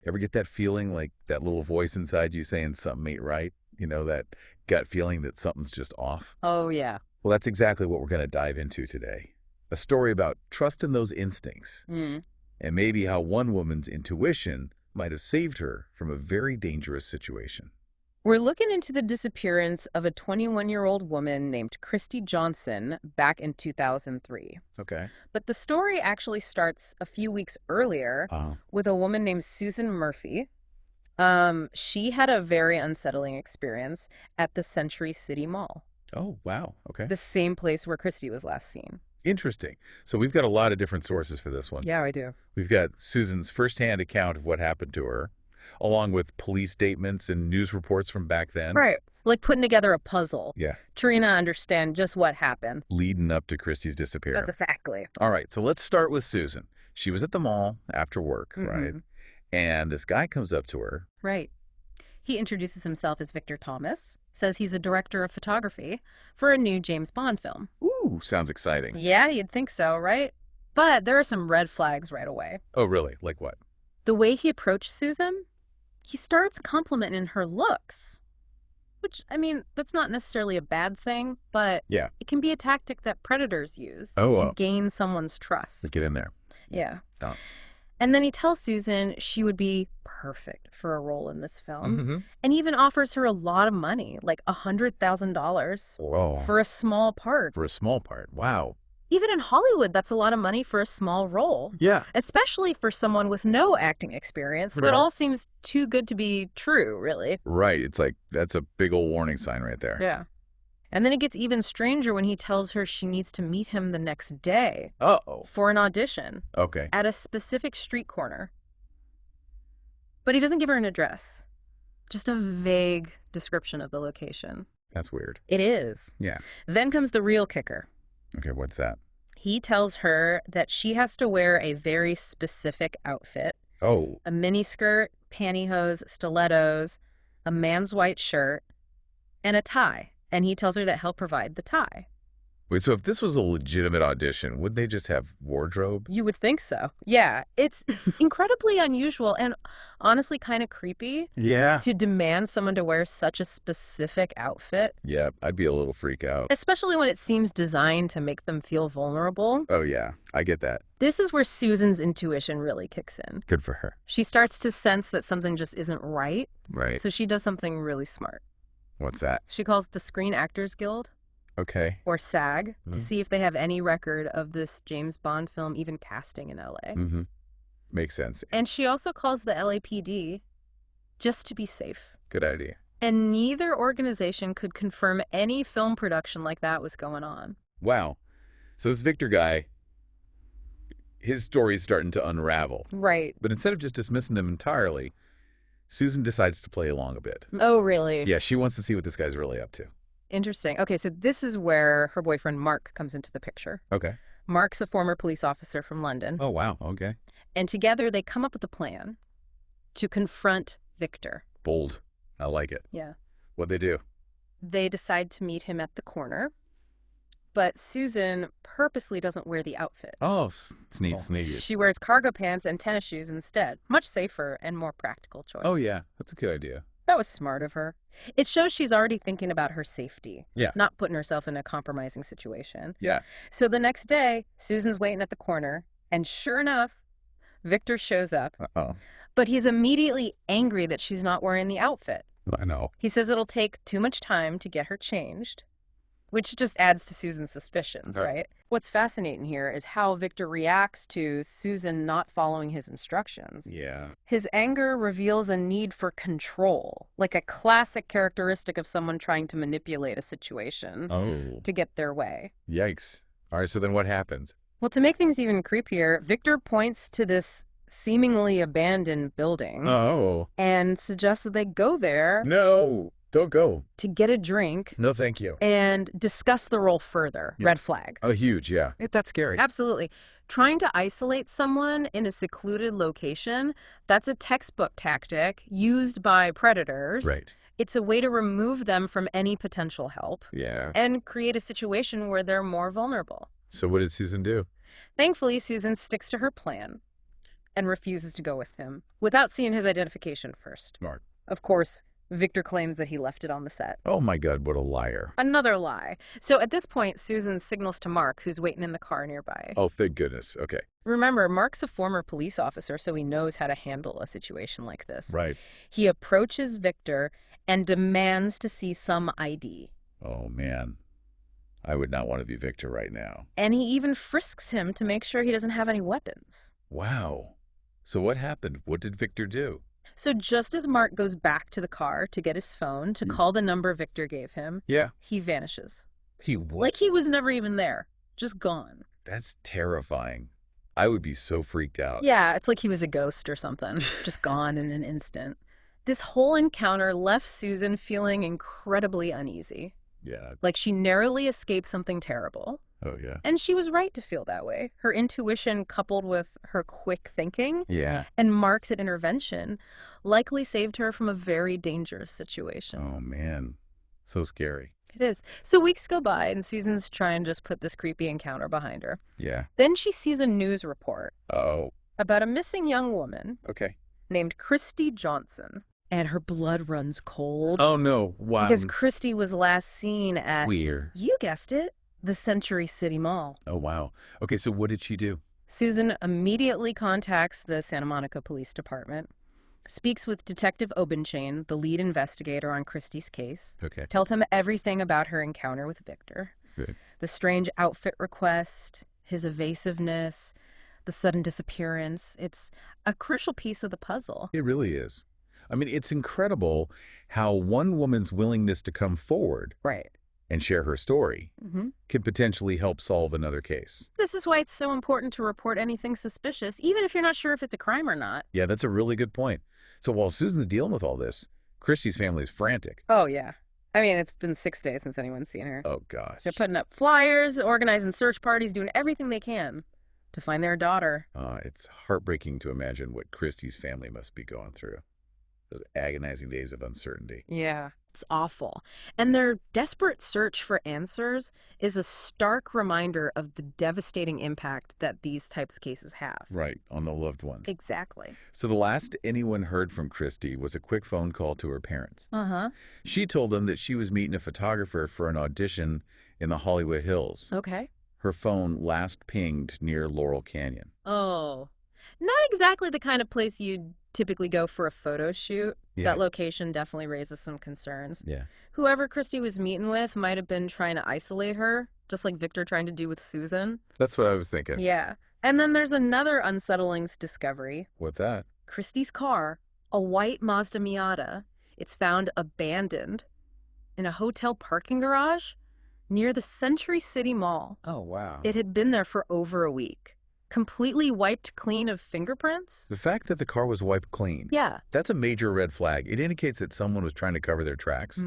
Ever get that feeling like that little voice inside you saying something ain't right? You know, that gut feeling that something's just off? Oh, yeah. Well, that's exactly what we're going to dive into today. A story about trust in those instincts Mm. and maybe how one woman's intuition might have saved her from a very dangerous situation. We're looking into the disappearance of a 21-year-old woman named Christy Johnson back in 2003. Okay. But the story actually starts a few weeks earlier with a woman named Susan Murphy. She had a very unsettling experience at the Century City Mall, Oh, wow. Okay. the same place where Christy was last seen. Interesting. So we've got a lot of different sources for this one. Yeah, I do. We've got Susan's firsthand account of what happened to her, along with police statements and news reports from back then. Right. Like putting together a puzzle. Yeah. Trying to understand just what happened. Leading up to Christy's disappearance. Exactly. All right, so let's start with Susan. She was at the mall after work, right? Mhm. And this guy comes up to her. Right. He introduces himself as Victor Thomas, says he's a director of photography for a new James Bond film. Ooh, sounds exciting. Yeah, you'd think so, right? But there are some red flags right away. Oh, really? Like what? The way he approached Susan, he starts complimenting her looks. Which, I mean, that's not necessarily a bad thing, but Yeah. it can be a tactic that predators use Oh, to gain someone's trust. Get in there. Yeah. Oh. And then he tells Susan she would be perfect for a role in this film, Mm-hmm. and even offers her a lot of money, like $100,000 Whoa. for a small part. For a small part. Wow. Even in Hollywood, that's a lot of money for a small role, Yeah. especially for someone with no acting experience. So Right. it all seems too good to be true, really. Right. It's like, that's a big old warning sign right there. Yeah. And then it gets even stranger when he tells her she needs to meet him the next day Uh-oh. for an audition Okay. at a specific street corner. But he doesn't give her an address, just a vague description of the location. That's weird. It is. Yeah. Then comes the real kicker. Okay, what's that? He tells her that she has to wear a very specific outfit, Oh, a miniskirt, pantyhose, stilettos, a man's white shirt, and a tie. And he tells her that he'll provide the tie. wait, so if this was a legitimate audition, would they just have wardrobe? You would think so. Yeah, it's incredibly unusual and honestly kind of creepy Yeah. to demand someone to wear such a specific outfit, Yeah, I'd be a little freak out. especially when it seems designed to make them feel vulnerable. Oh, yeah, I get that. This is where Susan's intuition really kicks in. Good for her. She starts to sense that something just isn't right, Right. so she does something really smart. What's that? She calls the Screen Actors Guild, Okay. or SAG, to Mhm. see if they have any record of this James Bond film even casting in LA. Mm-hmm. Makes sense. And she also calls the LAPD just to be safe. Good idea. And neither organization could confirm any film production like that was going on. Wow. So this Victor guy, his story's starting to unravel. Right. But instead of just dismissing him entirely, Susan decides to play along a bit. Oh, really? Yeah, she wants to see what this guy's really up to. Interesting. Okay, so this is where her boyfriend Mark comes into the picture. Okay. Mark's a former police officer from London. Oh, wow. Okay. And together they come up with a plan to confront Victor. Bold. I like it. Yeah. What'd they do? They decide to meet him at the corner, but Susan purposely doesn't wear the outfit. Oh, sneak. She wears cargo pants and tennis shoes instead. Much safer and more practical choice. Oh, yeah. That's a good idea. That was smart of her. It shows she's already thinking about her safety. Yeah. Not putting herself in a compromising situation. Yeah. So the next day, Susan's waiting at the corner, and sure enough, Victor shows up, Uh-oh. but he's immediately angry that she's not wearing the outfit. I know. He says it'll take too much time to get her changed, which just adds to Susan's suspicions, Right. right? What's fascinating here is how Victor reacts to Susan not following his instructions. Yeah. His anger reveals a need for control, like a classic characteristic of someone trying to manipulate a situation Oh. to get their way. Yikes. All right, so then what happens? Well, to make things even creepier, Victor points to this seemingly abandoned building Oh. and suggests that they go there No. Don't go. to get a drink No, thank you. and discuss the role further. Yeah. Red flag. Oh, huge, yeah. That's scary. Absolutely. Trying to isolate someone in a secluded location, that's a textbook tactic used by predators. Right. It's a way to remove them from any potential help Yeah. and create a situation where they're more vulnerable. So what did Susan do? Thankfully, Susan sticks to her plan. and refuses to go with him without seeing his identification first. Smart. Of course, Victor claims that he left it on the set. Oh my God, what a liar. Another lie. So at this point, Susan signals to Mark, who's waiting in the car nearby. Oh, thank goodness. Okay. Remember, Mark's a former police officer, so he knows how to handle a situation like this. Right. He approaches Victor and demands to see some ID. Oh, man. I would not want to be Victor right now. And he even frisks him to make sure he doesn't have any weapons. Wow. So what happened? What did Victor do? So just as Mark goes back to the car to get his phone to call the number Victor gave him, Yeah. he vanishes. He what? Like he was never even there. Just gone. That's terrifying. I would be so freaked out. Yeah, it's like he was a ghost or something. Just gone in an instant. This whole encounter left Susan feeling incredibly uneasy. Yeah. Like she narrowly escaped something terrible. Oh, yeah. And she was right to feel that way. Her intuition, coupled with her quick thinking Yeah. and Mark's intervention, likely saved her from a very dangerous situation. Oh, man. So scary. It is. So weeks go by, and Susan's trying to just put this creepy encounter behind her. Yeah. Then she sees a news report Oh, about a missing young woman okay. named Christy Johnson. And her blood runs cold. Oh, no. Wow. Because Christy was last seen at, Weird. you guessed it, the Century City Mall. Oh, wow. Okay, so what did she do? Susan immediately contacts the Santa Monica Police Department, speaks with Detective Obenchain, the lead investigator on Christy's case, Okay. tells him everything about her encounter with Victor. Good. The strange outfit request, his evasiveness, the sudden disappearance. It's a crucial piece of the puzzle. It really is. I mean, it's incredible how one woman's willingness to come forward Right. and share her story Mm-hmm. can potentially help solve another case. This is why it's so important to report anything suspicious, even if you're not sure if it's a crime or not. Yeah, that's a really good point. So while Susan's dealing with all this, Christy's family is frantic. Oh, yeah. I mean, it's been 6 days since anyone's seen her. Oh, gosh. They're putting up flyers, organizing search parties, doing everything they can to find their daughter. It's heartbreaking to imagine what Christy's family must be going through. Those agonizing days of uncertainty. Yeah, it's awful. And their desperate search for answers is a stark reminder of the devastating impact that these types of cases have. Right, on the loved ones. Exactly. So the last anyone heard from Christy was a quick phone call to her parents. Uh-huh. She told them that she was meeting a photographer for an audition in the Hollywood Hills. Okay. Her phone last pinged near Laurel Canyon. Oh, not exactly the kind of place you'd typically go for a photo shoot. Yeah. That location definitely raises some concerns. Yeah. Whoever Christy was meeting with might have been trying to isolate her, just like Victor trying to do with Susan. That's what I was thinking. Yeah. And then there's another unsettling discovery. What's that? Christy's car, a white Mazda Miata, it's found abandoned in a hotel parking garage near the Century City Mall. Oh, wow. It had been there for over a week. Completely wiped clean of fingerprints? The fact that the car was wiped clean, Yeah. that's a major red flag. It indicates that someone was trying to cover their tracks.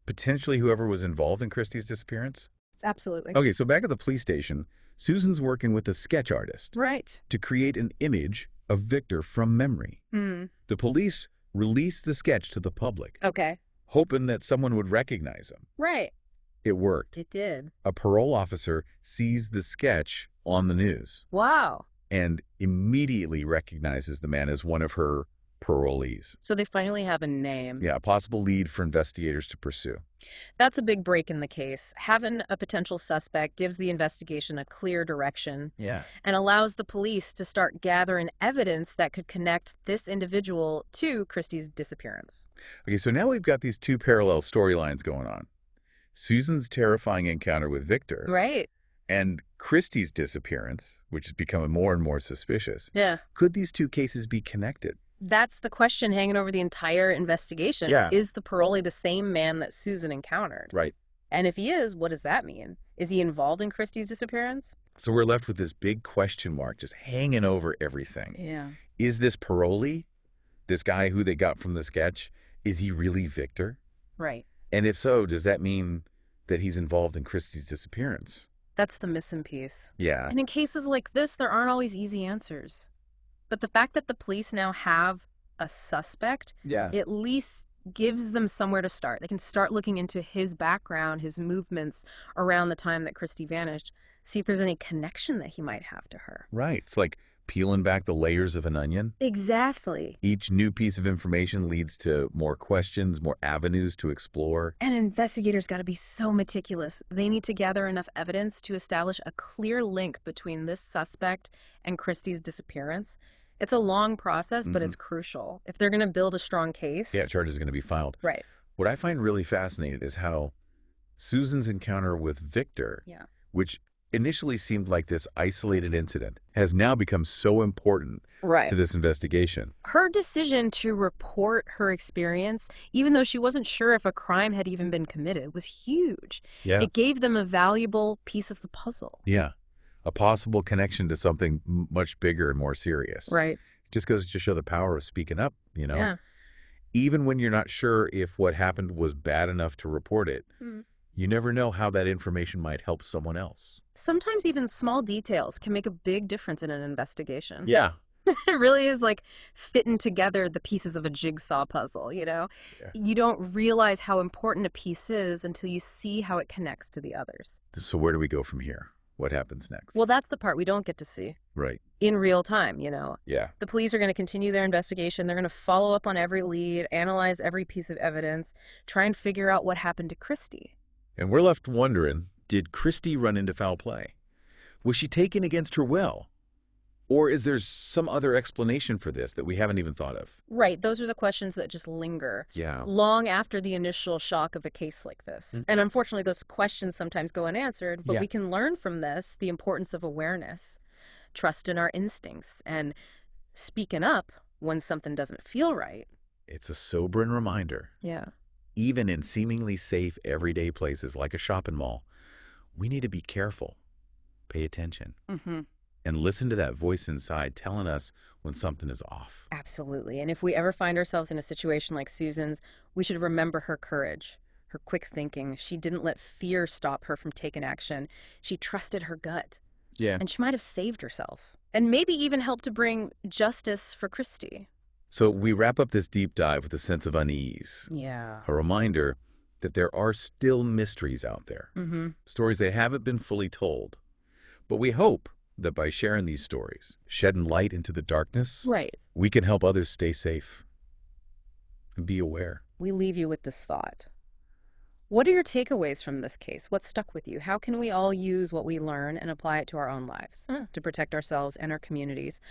Potentially whoever was involved in Christy's disappearance. It's absolutely. Okay, so back at the police station, Susan's working with a sketch artist Right. to create an image of Victor from memory. The police released the sketch to the public, Okay. hoping that someone would recognize him. Right. It worked. It did. A parole officer sees the sketch on the news Wow. and immediately recognizes the man as one of her parolees. So they finally have a name. Yeah, a possible lead for investigators to pursue. That's a big break in the case. Having a potential suspect gives the investigation a clear direction Yeah. and allows the police to start gathering evidence that could connect this individual to Christy's disappearance. Okay, so now we've got these two parallel storylines going on. Susan's terrifying encounter with Victor Right. and Christy's disappearance, which is becoming more and more suspicious. Yeah. Could these two cases be connected? That's the question hanging over the entire investigation. Yeah. Is the parolee the same man that Susan encountered? Right. And if he is, what does that mean? Is he involved in Christy's disappearance? So we're left with this big question mark just hanging over everything. Yeah. Is this parolee, this guy who they got from the sketch, is he really Victor? Right. And if so, does that mean that he's involved in Christy's disappearance? That's the missing piece. Yeah. And in cases like this, there aren't always easy answers. But the fact that the police now have a suspect Yeah. at least gives them somewhere to start. They can start looking into his background, his movements around the time that Christy vanished, see if there's any connection that he might have to her. Right. It's like peeling back the layers of an onion. Exactly. Each new piece of information leads to more questions, more avenues to explore. And investigators got to be so meticulous. They need to gather enough evidence to establish a clear link between this suspect and Christie's disappearance. It's a long process, but it's crucial. If they're going to build a strong case. Yeah, charges are going to be filed. Right. What I find really fascinating is how Susan's encounter with Victor, which initially seemed like this isolated incident, has now become so important to this investigation. Her decision to report her experience, even though she wasn't sure if a crime had even been committed, was huge. Yeah. It gave them a valuable piece of the puzzle. Yeah. A possible connection to something much bigger and more serious. Right. Just goes to show the power of speaking up, you know? Yeah. Even when you're not sure if what happened was bad enough to report it, you never know how that information might help someone else. Sometimes even small details can make a big difference in an investigation. Yeah. It really is like fitting together the pieces of a jigsaw puzzle, you know? Yeah. You don't realize how important a piece is until you see how it connects to the others. So where do we go from here? What happens next? Well, that's the part we don't get to see. Right. In real time, you know? Yeah. The police are going to continue their investigation. They're going to follow up on every lead, analyze every piece of evidence, try and figure out what happened to Christie. And we're left wondering, did Christie run into foul play? Was she taken against her will? Or is there some other explanation for this that we haven't even thought of? Right. Those are the questions that just linger long after the initial shock of a case like this. And unfortunately, those questions sometimes go unanswered, but we can learn from this the importance of awareness, trust in our instincts, and speaking up when something doesn't feel right. It's a sobering reminder. Yeah. Even in seemingly safe everyday places like a shopping mall, we need to be careful, pay attention, and listen to that voice inside telling us when something is off. Absolutely. And if we ever find ourselves in a situation like Susan's, we should remember her courage, her quick thinking. She didn't let fear stop her from taking action. She trusted her gut. Yeah. And she might have saved herself. And maybe even helped to bring justice for Christie. So we wrap up this deep dive with a sense of unease. Yeah. A reminder that there are still mysteries out there. Stories that haven't been fully told. But we hope that by sharing these stories, shedding light into the darkness, we can help others stay safe and be aware. We leave you with this thought. What are your takeaways from this case? What stuck with you? How can we all use what we learn and apply it to our own lives to protect ourselves and our communities?